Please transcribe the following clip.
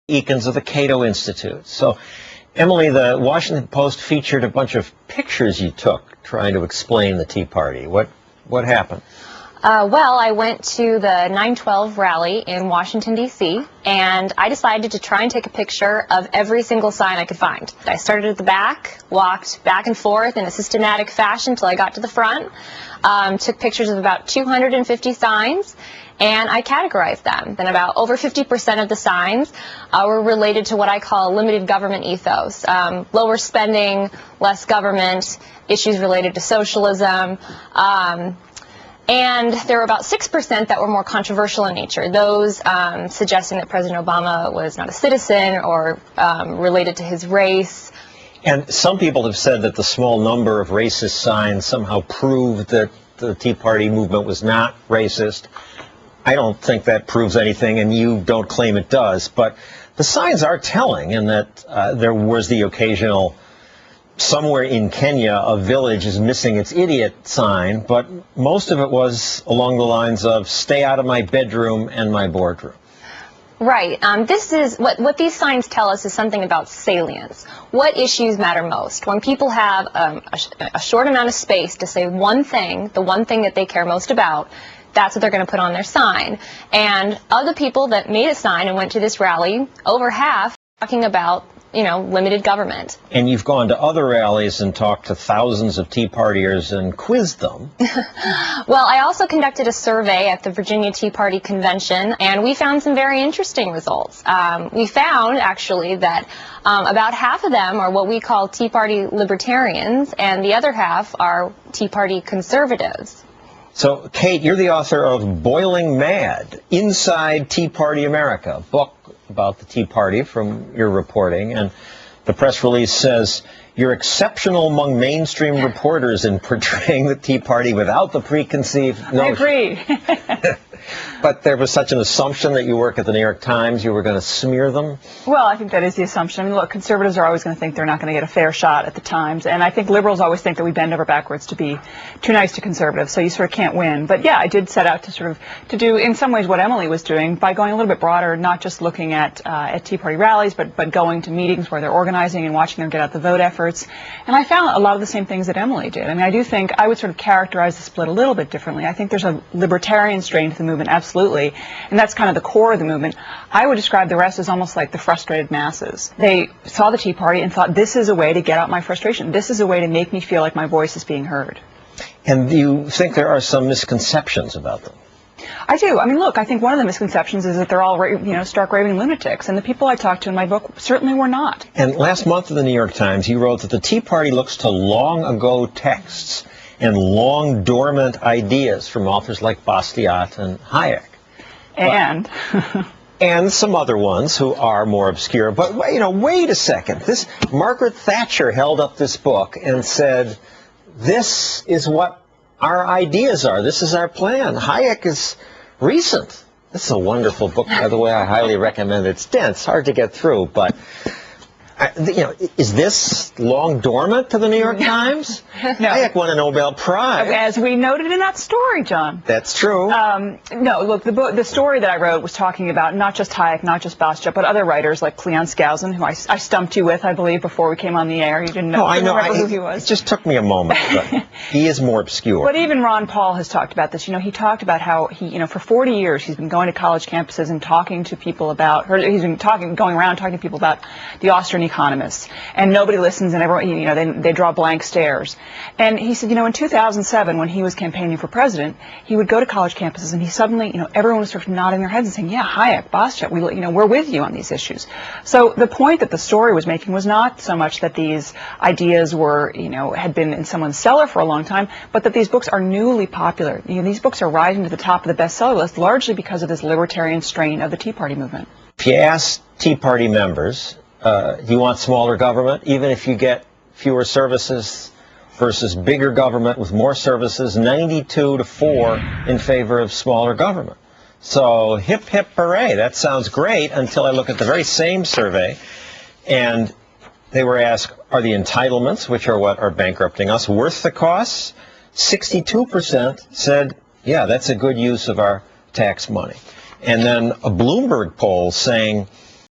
Ekins of the Cato Institute. So, Emily, the Washington Post featured a bunch of pictures you took trying to explain the Tea Party. What happened? Well, I went to the 9/12 rally in Washington, D.C., and I decided to try and take a picture of every single sign I could find. I started at the back, walked back and forth in a systematic fashion until I got to the front, took pictures of about 250 signs, and I categorized them. Then about over 50% of the signs were related to what I call a limited government ethos. Lower spending, less government, issues related to socialism. And there were about 6% that were more controversial in nature, those suggesting that President Obama was not a citizen or related to his race. And some people have said that the small number of racist signs somehow proved that the Tea Party movement was not racist. I don't think that proves anything, and you don't claim it does. But the signs are telling in that there was the occasional, somewhere in Kenya, a village is missing its idiot sign, but most of it was along the lines of stay out of my bedroom and my boardroom. Right. This is what these signs tell us is something about salience. What issues matter most? When people have a short amount of space to say one thing, the one thing that they care most about, that's what they're going to put on their sign. And of the people that made a sign and went to this rally, over half talking about, limited government. And you've gone to other rallies and talked to thousands of Tea Partiers and quizzed them. Well, I also conducted a survey at the Virginia Tea Party Convention, and we found some very interesting results. We found, actually, that about half of them are what we call Tea Party libertarians, and the other half are Tea Party conservatives. So, Kate, you're the author of Boiling Mad, Inside Tea Party America, a book about the Tea Party from your reporting, and the press release says you're exceptional among mainstream reporters in portraying the Tea Party without the preconceived notion. I agree. But there was such an assumption that you work at the New York Times, you were going to smear them? Well, I think that is the assumption. I mean, look, conservatives are always going to think they're not going to get a fair shot at the Times, and I think liberals always think that we bend over backwards to be too nice to conservatives, so you sort of can't win. But yeah, I did set out to do in some ways what Emily was doing by going a little bit broader, not just looking at Tea Party rallies, but going to meetings where they're organizing and watching them get out the vote efforts. And I found a lot of the same things that Emily did. I mean, I do think I would sort of characterize the split a little bit differently. I think there's a libertarian strain to the movement, absolutely, and that's kind of the core of the movement. I would describe the rest as almost like the frustrated masses. They saw the Tea Party and thought, this is a way to get out my frustration. This is a way to make me feel like my voice is being heard. And you think there are some misconceptions about them? I do. I mean, look, I think one of the misconceptions is that they're all, stark raving lunatics, and the people I talked to in my book certainly were not. And last month in the New York Times, you wrote that the Tea Party looks to long-ago texts and long dormant ideas from authors like Bastiat and Hayek. And and some other ones who are more obscure. But, wait a second. Margaret Thatcher held up this book and said, this is what our ideas are. This is our plan. Hayek is recent. This is a wonderful book, by the way. I highly recommend it. It's dense, hard to get through, but is this long dormant to the New York Times? No. Hayek won a Nobel Prize. As we noted in that story, John. That's true. No, look, the story that I wrote was talking about not just Hayek, not just Bastiat, but other writers like Cleon Skousen, who I stumped you with, I believe, before we came on the air. You didn't know. No, I know. Remember who he was. It just took me a moment, but he is more obscure. But even Ron Paul has talked about this. He talked about how he, for 40 years, he's been going to college campuses and talking to people about, or he's been going around talking to people about the Austrian economists. And nobody listens, and everyone, they draw blank stares. And he said, in 2007, when he was campaigning for president, he would go to college campuses, and he suddenly, everyone was sort of nodding their heads and saying, yeah, Hayek, Bastiat, we're with you on these issues. So the point that the story was making was not so much that these ideas were, had been in someone's cellar for a long time, but that these books are newly popular. These books are rising to the top of the bestseller list largely because of this libertarian strain of the Tea Party movement. If you ask Tea Party members, do you want smaller government, even if you get fewer services versus bigger government with more services, 92-4 in favor of smaller government. So hip, hip, hooray. That sounds great until I look at the very same survey, and they were asked, are the entitlements, which are what are bankrupting us, worth the costs? 62% said, yeah, that's a good use of our tax money. And then a Bloomberg poll saying